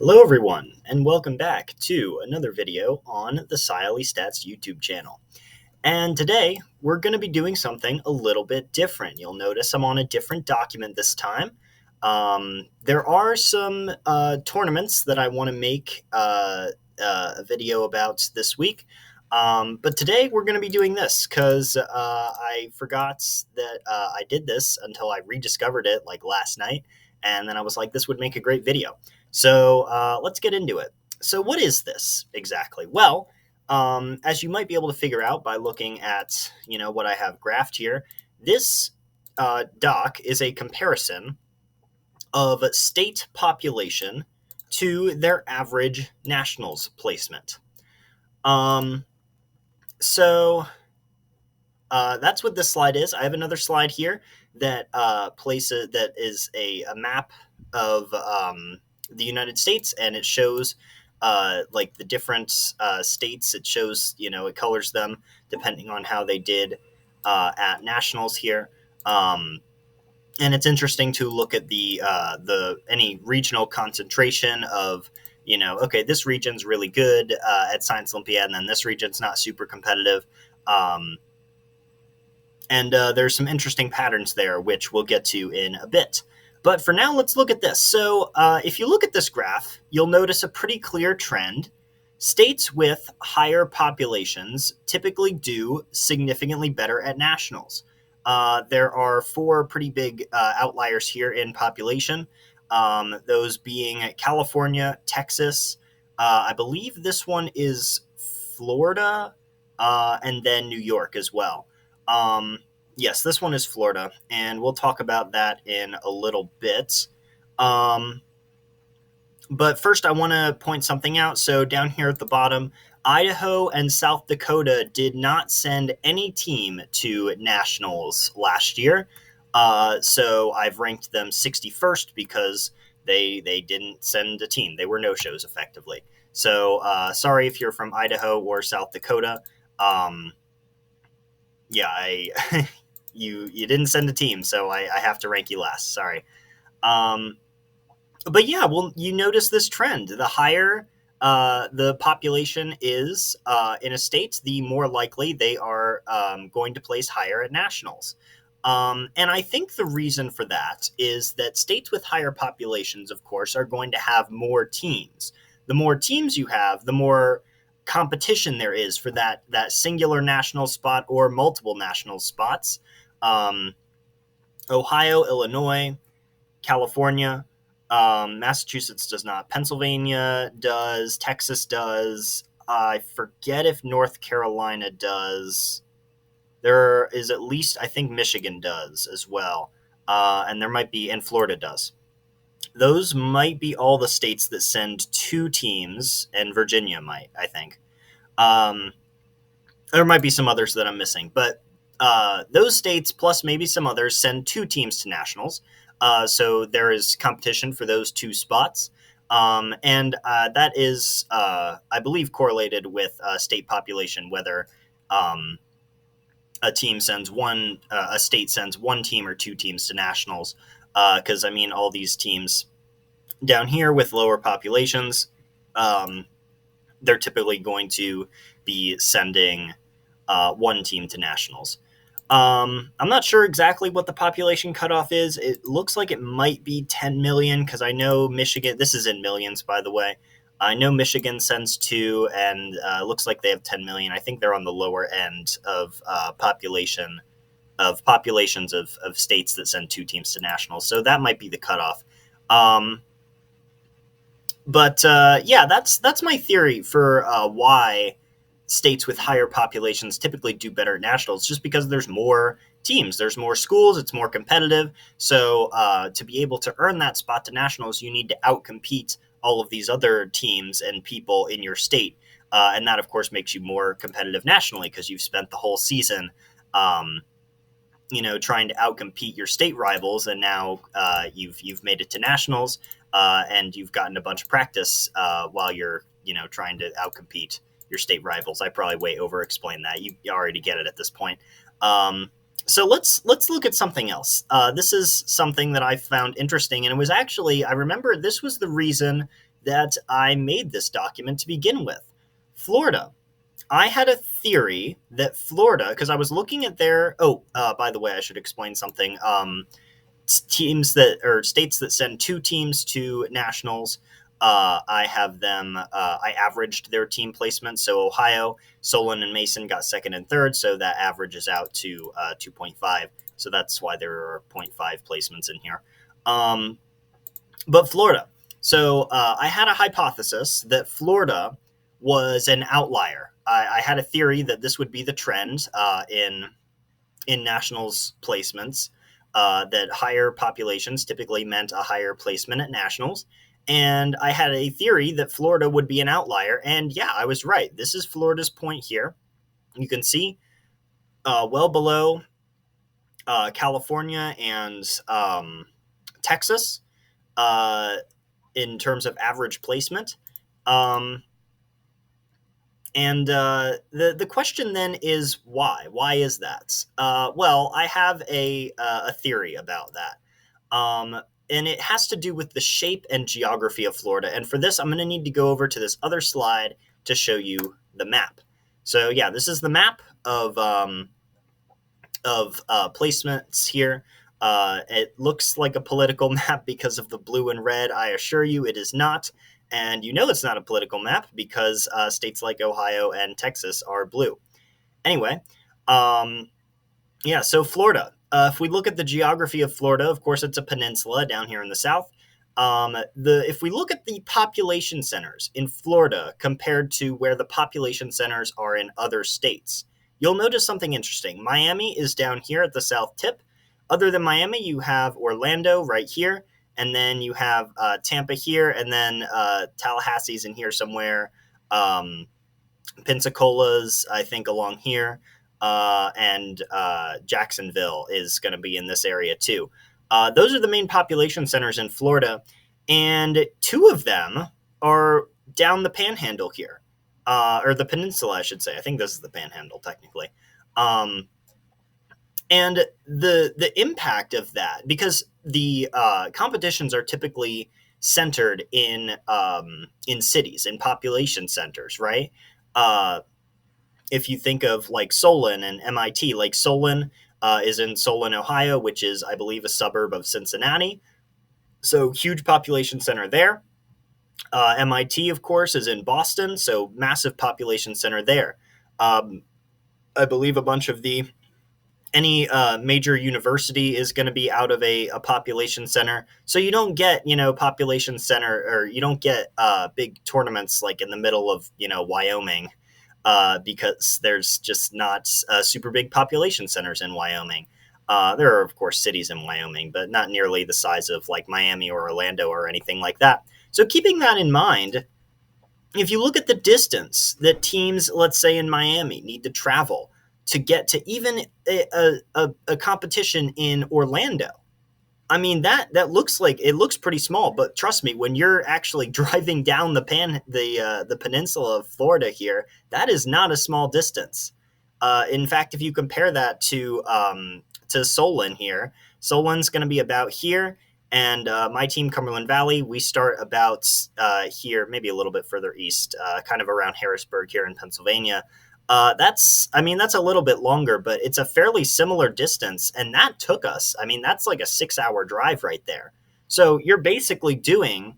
Hello everyone, and welcome back to another video on the Siley Stats YouTube channel. And today, we're going to be doing something a little bit different. You'll notice I'm on a different document this time. There are some tournaments that I want to make a video about this week. But today, we're going to be doing this because I forgot that I did this until I rediscovered it like last night. And then I was like, this would make a great video. So let's get into it. So what is this exactly? Well, as you might be able to figure out by looking at what I have graphed here, this doc is a comparison of state population to their average nationals placement. Um, so that's what this slide is. I have another slide here that that is a map of the United States, and it shows like the different states. It shows, it colors them depending on how they did at nationals here. And it's interesting to look at the any regional concentration of, okay, this region's really good at Science Olympiad, and then this region's not super competitive. And there's some interesting patterns there, which we'll get to in a bit. But for now, let's look at this. So if you look at this graph, you'll notice a pretty clear trend. States with higher populations typically do significantly better at nationals. There are four pretty big outliers here in population, those being California, Texas, I believe this one is Florida, and then New York as well. Yes, this one is Florida, and we'll talk about that in a little bit. But first, I want to point something out. So down here at the bottom, Idaho and South Dakota did not send any team to nationals last year. So I've ranked them 61st because they didn't send a team. They were no-shows effectively. So sorry if you're from Idaho or South Dakota. Yeah, you didn't send a team, so I have to rank you last. Sorry. But yeah, well, you notice this trend. The higher the population is in a state, the more likely they are going to place higher at nationals. And I think the reason for that is that states with higher populations, of course, are going to have more teams. The more teams you have, the more competition there is for that singular national spot or multiple national spots. Ohio, Illinois, California, Massachusetts does not. Pennsylvania does. Texas does. I forget if North Carolina does. There is at least, I think Michigan does as well. And there might be, and Florida does. Those might be all the states that send two teams, and Virginia might, I think. There might be some others that I'm missing, but those states, plus maybe some others, send two teams to nationals. So there is competition for those two spots. And that is, I believe, correlated with state population, whether a state sends one team or two teams to nationals. Because, all these teams down here with lower populations, they're typically going to be sending one team to nationals. I'm not sure exactly what the population cutoff is. It looks like it might be 10 million because I know Michigan, this is in millions, by the way. I know Michigan sends two, and it looks like they have 10 million. I think they're on the lower end of populations of states that send two teams to nationals. So that might be the cutoff. But yeah, that's my theory for why states with higher populations typically do better at nationals, just because there's more teams, there's more schools, it's more competitive. So to be able to earn that spot to nationals, you need to outcompete all of these other teams and people in your state. And that, of course, makes you more competitive nationally because you've spent the whole season trying to outcompete your state rivals, and now you've made it to nationals, and you've gotten a bunch of practice while you're trying to outcompete your state rivals. I probably way over explained that. You already get it at this point. So let's look at something else. This is something that I found interesting, and it was actually, I remember this was the reason that I made this document to begin with. Florida. I had a theory that Florida, because I was looking at their. Oh, by the way, I should explain something. Teams that or states that send two teams to nationals. I have them. I averaged their team placement. So Ohio, Solon, and Mason got second and third. So that averages out to 2.5. So that's why there are zero point 0.5 placements in here. But Florida. So I had a hypothesis that Florida was an outlier. I had a theory that this would be the trend in nationals placements. That higher populations typically meant a higher placement at nationals. And I had a theory that Florida would be an outlier. And yeah, I was right. This is Florida's point here. You can see well below California and Texas in terms of average placement. Um, and the question then is why? Why is that? Well, I have a theory about that. And it has to do with the shape and geography of Florida. And for this, I'm going to need to go over to this other slide to show you the map. So yeah, this is the map of placements here. It looks like a political map because of the blue and red. I assure you it is not. And you know it's not a political map because states like Ohio and Texas are blue. Anyway, um, yeah, so Florida. If we look at the geography of Florida, of course, it's a peninsula down here in the south. If we look at the population centers in Florida compared to where the population centers are in other states, you'll notice something interesting. Miami is down here at the south tip. Other than Miami, you have Orlando right here, and then you have Tampa here, and then Tallahassee's in here somewhere. Pensacola's, I think, along here, and Jacksonville is going to be in this area too. Those are the main population centers in Florida, and two of them are down the Panhandle here, or the peninsula, I should say. I think this is the Panhandle technically. And the impact of that, because the competitions are typically centered in cities, in population centers, right? Uh, if you think of like Solon and MIT, like Solon is in Solon, Ohio, which is, I believe, a suburb of Cincinnati. So huge population center there. MIT, of course, is in Boston, so massive population center there. Um, I believe a bunch of the any major university is going to be out of a population center. So you don't get, population center, or you don't get big tournaments like in the middle of, Wyoming, because there's just not super big population centers in Wyoming. There are, of course, cities in Wyoming, but not nearly the size of like Miami or Orlando or anything like that. So keeping that in mind, if you look at the distance that teams, let's say in Miami, need to travel to get to even a competition in Orlando, I mean that looks like it looks pretty small, but trust me, when you're actually driving down the peninsula of Florida here, that is not a small distance. In fact, if you compare that to Solon here, Solon's going to be about here, and my team, Cumberland Valley, we start about here, maybe a little bit further east, kind of around Harrisburg here in Pennsylvania. That's a little bit longer, but it's a fairly similar distance. And that took us, that's like a 6 hour drive right there. So you're basically doing,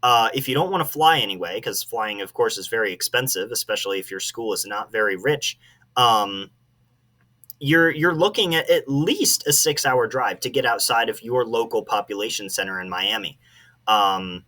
if you don't want to fly anyway, because flying, of course, is very expensive, especially if your school is not very rich. You're looking at least a 6 hour drive to get outside of your local population center in Miami. And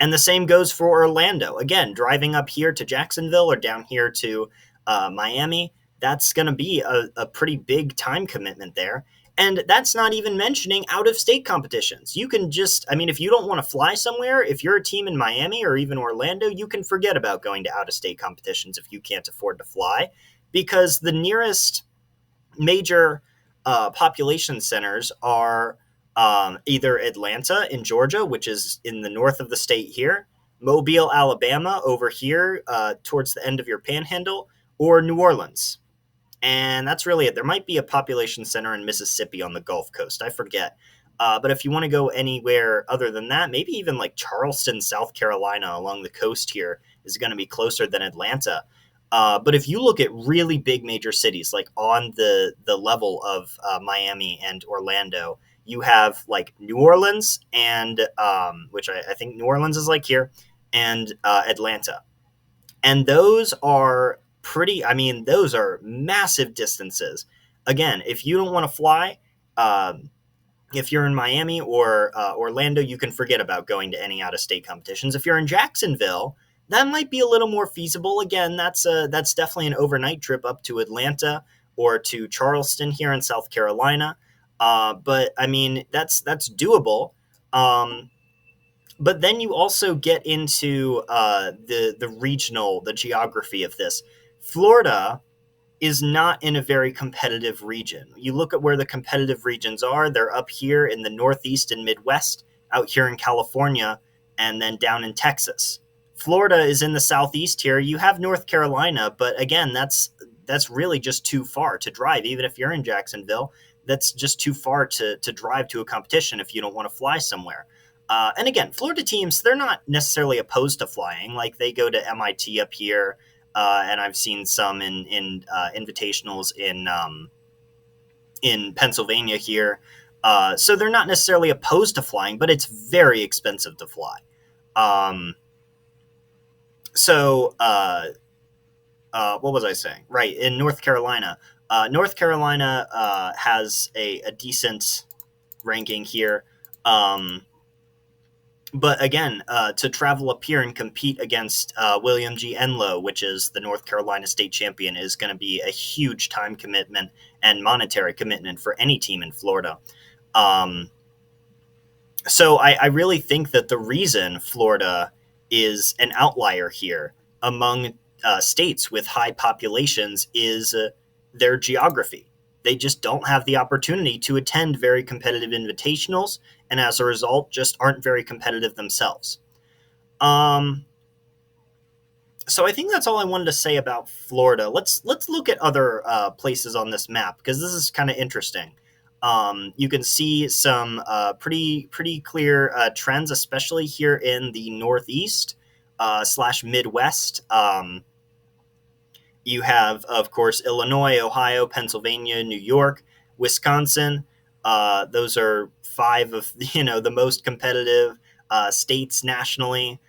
the same goes for Orlando. Again, driving up here to Jacksonville or down here to Miami, that's going to be a pretty big time commitment there. And that's not even mentioning out of state competitions. You can just, if you don't want to fly somewhere, if you're a team in Miami or even Orlando, you can forget about going to out of state competitions if you can't afford to fly, because the nearest major population centers are either Atlanta in Georgia, which is in the north of the state here, Mobile, Alabama, over here towards the end of your panhandle, or New Orleans. And that's really it. There might be a population center in Mississippi on the Gulf Coast. I forget. But if you want to go anywhere other than that, maybe even like Charleston, South Carolina, along the coast here is going to be closer than Atlanta. But if you look at really big major cities, like on the level of Miami and Orlando, you have like New Orleans and which I think New Orleans is like here, and Atlanta, and those are pretty. I mean, those are massive distances. Again, if you don't want to fly, um, if you're in Miami or Orlando, you can forget about going to any out of state competitions. If you're in Jacksonville, that might be a little more feasible. Again, that's definitely an overnight trip up to Atlanta or to Charleston here in South Carolina. But I mean, that's doable. Um, but then you also get into the geography of this. Florida is not in a very competitive region. You look at where the competitive regions are, they're up here in the Northeast and Midwest, out here in California, and then down in Texas. Florida is in the Southeast here. You have North Carolina, but again, that's really just too far to drive. Even if you're in Jacksonville, that's just too far to drive to a competition if you don't want to fly somewhere. And again, Florida teams, they're not necessarily opposed to flying. Like they go to MIT up here, and I've seen some in invitationals in Pennsylvania here. So they're not necessarily opposed to flying, but it's very expensive to fly. Um, so what was I saying? Right, in North Carolina has a decent ranking here. Um, but again, to travel up here and compete against William G. Enlow, which is the North Carolina state champion, is going to be a huge time commitment and monetary commitment for any team in Florida. Um, so I really think that the reason Florida is an outlier here among states with high populations is their geography. They just don't have the opportunity to attend very competitive invitationals, and as a result, just aren't very competitive themselves. Um, so I think that's all I wanted to say about Florida. Let's look at other places on this map because this is kind of interesting. You can see some pretty clear trends, especially here in the Northeast slash Midwest. You have, of course, Illinois, Ohio, Pennsylvania, New York, Wisconsin. Those are five of the most competitive states nationally.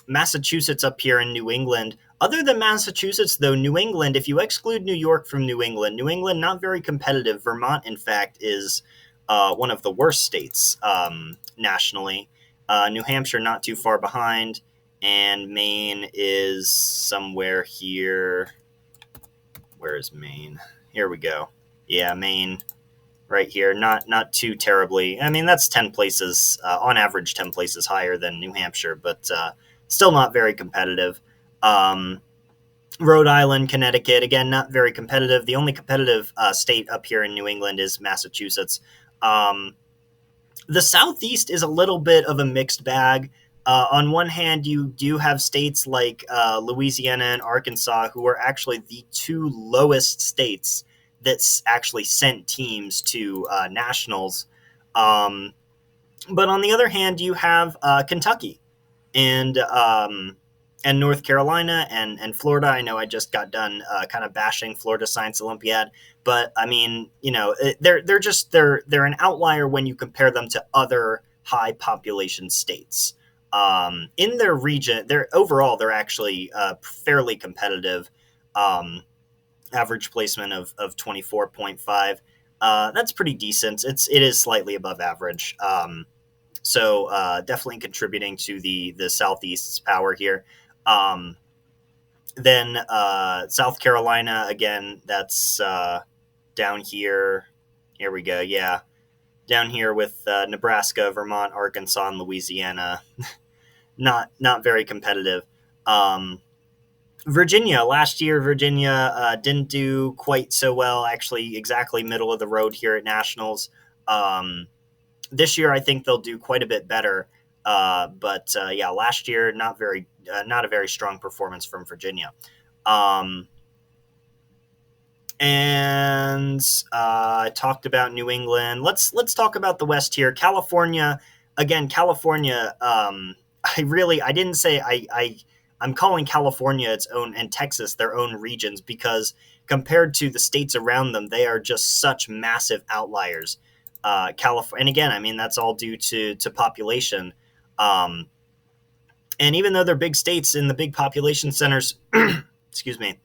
Massachusetts up here in New England. Other than Massachusetts, though, New England, if you exclude New York from New England not very competitive. Vermont, in fact, is one of the worst states nationally. New Hampshire, not too far behind, and Maine is somewhere here. Where is Maine? Here we go. Yeah, Maine, right here. Not too terribly. I mean, that's 10 places on average, 10 places higher than New Hampshire, but still not very competitive. Um, Rhode Island, Connecticut, again, not very competitive. The only competitive state up here in New England is Massachusetts. Um, the Southeast is a little bit of a mixed bag. On one hand, you do have states like Louisiana and Arkansas, who are actually the two lowest states that actually sent teams to nationals. Um, but on the other hand, you have Kentucky and North Carolina and Florida. I know I just got done kind of bashing Florida Science Olympiad, but I mean, they're an outlier when you compare them to other high population states. In their region, they're actually fairly competitive. Average placement of 24.5. That's pretty decent. It is slightly above average. So definitely contributing to the Southeast's power here. Um, then South Carolina again. That's down here. Here we go. Yeah, down here with Nebraska, Vermont, Arkansas, and Louisiana. Not very competitive. Um, Virginia last year, Virginia didn't do quite so well. Actually, exactly middle of the road here at nationals. This year, I think they'll do quite a bit better. But yeah, last year, not a very strong performance from Virginia. Um, And I talked about New England. Let's talk about the West here. California, again, California. I didn't say I'm calling California its own and Texas their own regions because compared to the states around them, they are just such massive outliers. California, and again, I mean that's all due to population. Um, and even though they're big states in the big population centers, excuse me,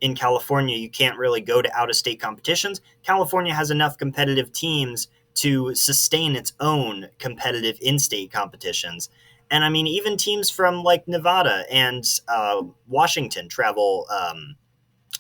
in California, you can't really go to out of state competitions. California has enough competitive teams to sustain its own competitive in state competitions. And I mean, even teams from like Nevada and Washington travel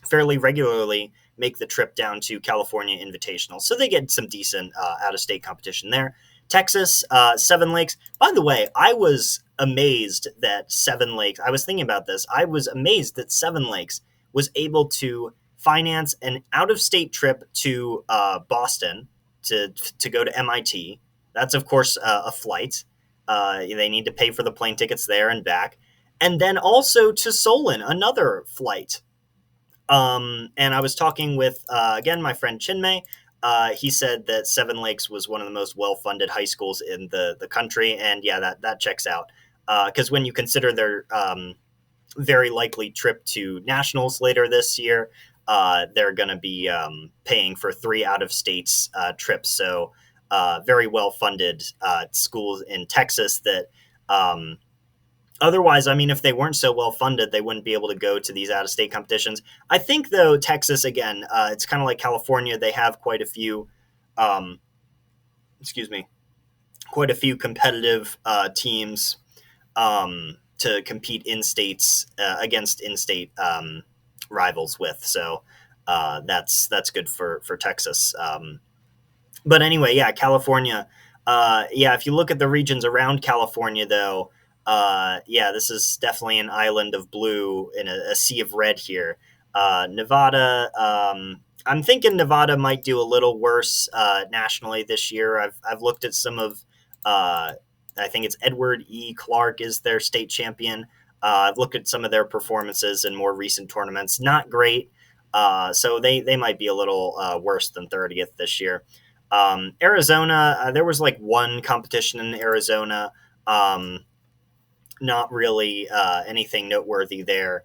fairly regularly, make the trip down to California Invitational. So they get some decent out of state competition there. Texas, Seven Lakes. By the way, I was amazed that Seven Lakes, I was thinking about this. I was amazed that Seven Lakes was able to finance an out of state trip to Boston to go to MIT. That's, of course, a flight. They need to pay for the plane tickets there and back. And then also to Solon, another flight. And I was talking with, again, my friend Chinmay. He said that Seven Lakes was one of the most well-funded high schools in the country. And yeah, that checks out. Because when you consider their very likely trip to nationals later this year, they're going to be paying for 3 out-of-states trips. So very well-funded schools in Texas that otherwise, I mean, if they weren't so well funded, they wouldn't be able to go to these out of state competitions. I think, though, Texas, again, it's kind of like California. They have quite a few, um, excuse me, quite a few competitive teams to compete in states against in state rivals with. So that's good for Texas. But anyway, yeah, California. Yeah, if you look at the regions around California, though, yeah, this is definitely an island of blue in a sea of red here. Nevada, I'm thinking Nevada might do a little worse nationally this year. I've looked at some of, I think it's Edward E. Clark is their state champion. I've looked at some of their performances in more recent tournaments. Not great. So they might be a little worse than 30th this year. Arizona, there was like one competition in Arizona. Not really anything noteworthy there.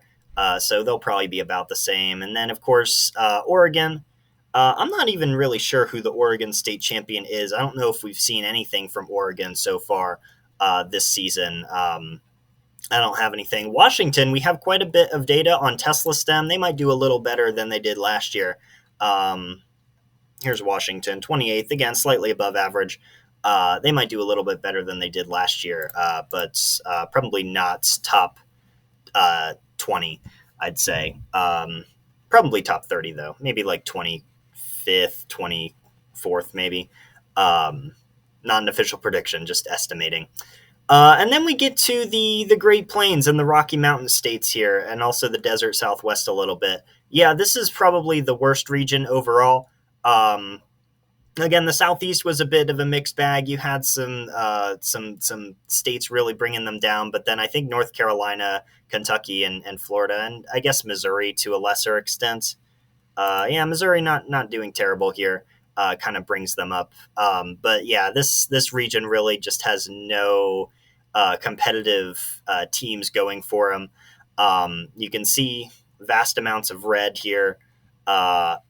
So they'll probably be about the same. And then, of course, Oregon. I'm not even really sure who the Oregon state champion is. I don't know if we've seen anything from Oregon so far this season. I don't have anything. Washington, we have quite a bit of data on Tesla STEM. They might do a little better than they did last year. Here's Washington, 28th, again, slightly above average. They might do a little bit better than they did last year, but probably not top 20, I'd say. Probably top 30, though. Maybe like 25th, 24th, maybe. Not an official prediction, just estimating. And then we get to the Great Plains and the Rocky Mountain states here, and also the desert Southwest a little bit. Yeah, this is probably the worst region overall. Again, the Southeast was a bit of a mixed bag. You had some states really bringing them down, but then I think North Carolina, Kentucky, and Florida, and I guess Missouri to a lesser extent. Yeah, Missouri not doing terrible here. Kind of brings them up. But yeah, this region really just has no competitive teams going for them. You can see vast amounts of red here.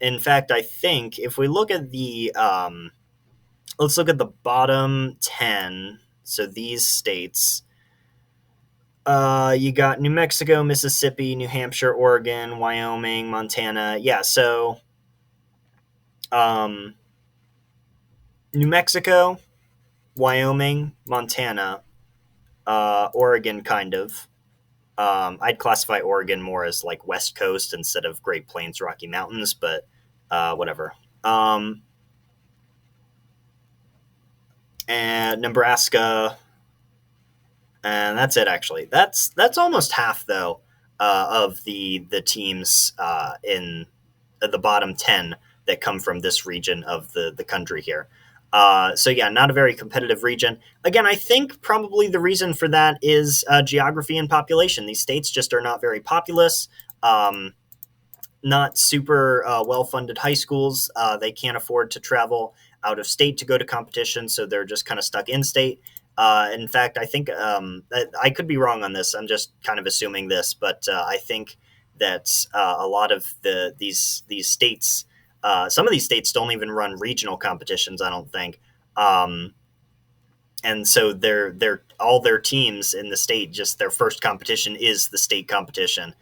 In fact, I think if we look at let's look at the bottom 10. So these states, you got New Mexico, Mississippi, New Hampshire, Oregon, Wyoming, Montana. Yeah, so New Mexico, Wyoming, Montana, Oregon, kind of. I'd classify Oregon more as like West Coast instead of Great Plains, Rocky Mountains, but whatever. And Nebraska, and that's it. Actually, that's almost half though of the teams in the bottom 10 that come from this region of the country here. So yeah, not a very competitive region. Again, I think probably the reason for that is geography and population. These states just are not very populous. not super well-funded high schools. They can't afford to travel out of state to go to competition, so they're just kind of stuck in state. In fact, I think I could be wrong on this. I'm just kind of assuming this, but I think that a lot of these states, some of these states don't even run regional competitions. I don't think. And so they're all their teams in the state, just their first competition is the state competition,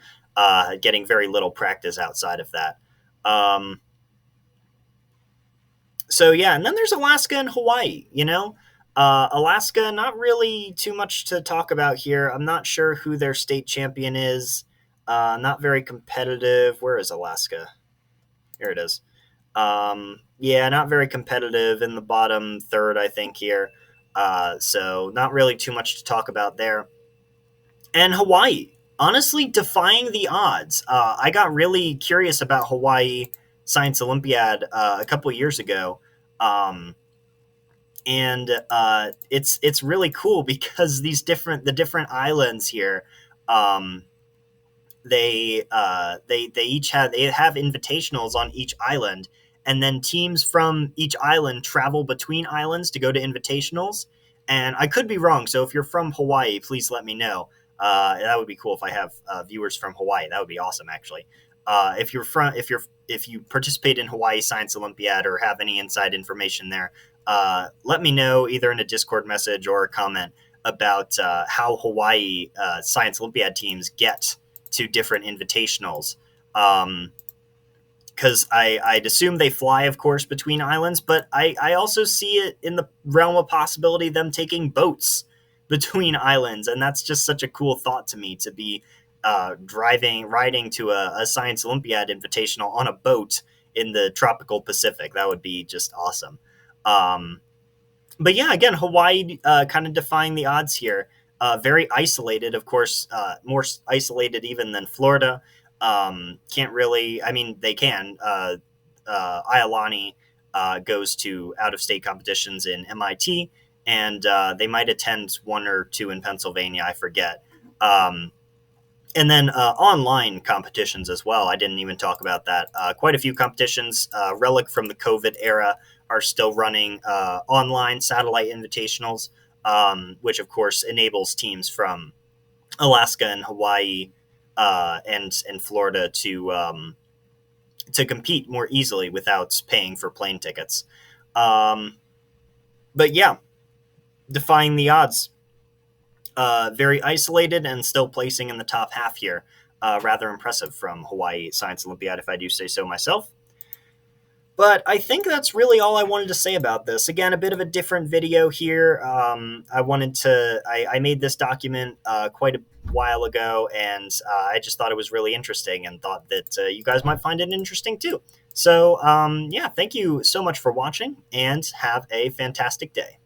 getting very little practice outside of that. Um, so yeah, and then there's Alaska and Hawaii. Alaska, not really too much to talk about here. I'm not sure who their state champion is. Not very competitive. Where is Alaska? Here it is. Yeah, not very competitive in the bottom third, I think, here. So not really too much to talk about there. And Hawaii, honestly, defying the odds. I got really curious about Hawaii Science Olympiad a couple of years ago. Um, and it's really cool because the different islands here, um, they each have invitationals on each island, and then teams from each island travel between islands to go to invitationals. And I could be wrong, so if you're from Hawaii, please let me know. That would be cool if I have viewers from Hawaii. That would be awesome, actually. If you participate in Hawaii Science Olympiad or have any inside information there, let me know either in a Discord message or a comment about how Hawaii Science Olympiad teams get to different invitationals. Because I'd assume they fly, of course, between islands, but I also see it in the realm of possibility them taking boats between islands, and that's just such a cool thought to me to be riding to a Science Olympiad invitational on a boat in the tropical Pacific. That would be just awesome. Um, but yeah, again, Hawaii kind of defying the odds here. Very isolated, of course, more isolated even than Florida. Can't really, I mean, they can. Iolani goes to out of state competitions in MIT, and they might attend one or two in Pennsylvania, I forget. And then online competitions as well. I didn't even talk about that. Quite a few competitions, relic from the COVID era, are still running online satellite invitationals, which of course enables teams from Alaska and Hawaii and Florida to compete more easily without paying for plane tickets. Um, but yeah, defying the odds. Very isolated and still placing in the top half here. Rather impressive from Hawaii Science Olympiad, if I do say so myself. But I think that's really all I wanted to say about this. Again, a bit of a different video here. I made this document quite a while ago, and I just thought it was really interesting and thought that you guys might find it interesting too. So, yeah, thank you so much for watching, and have a fantastic day.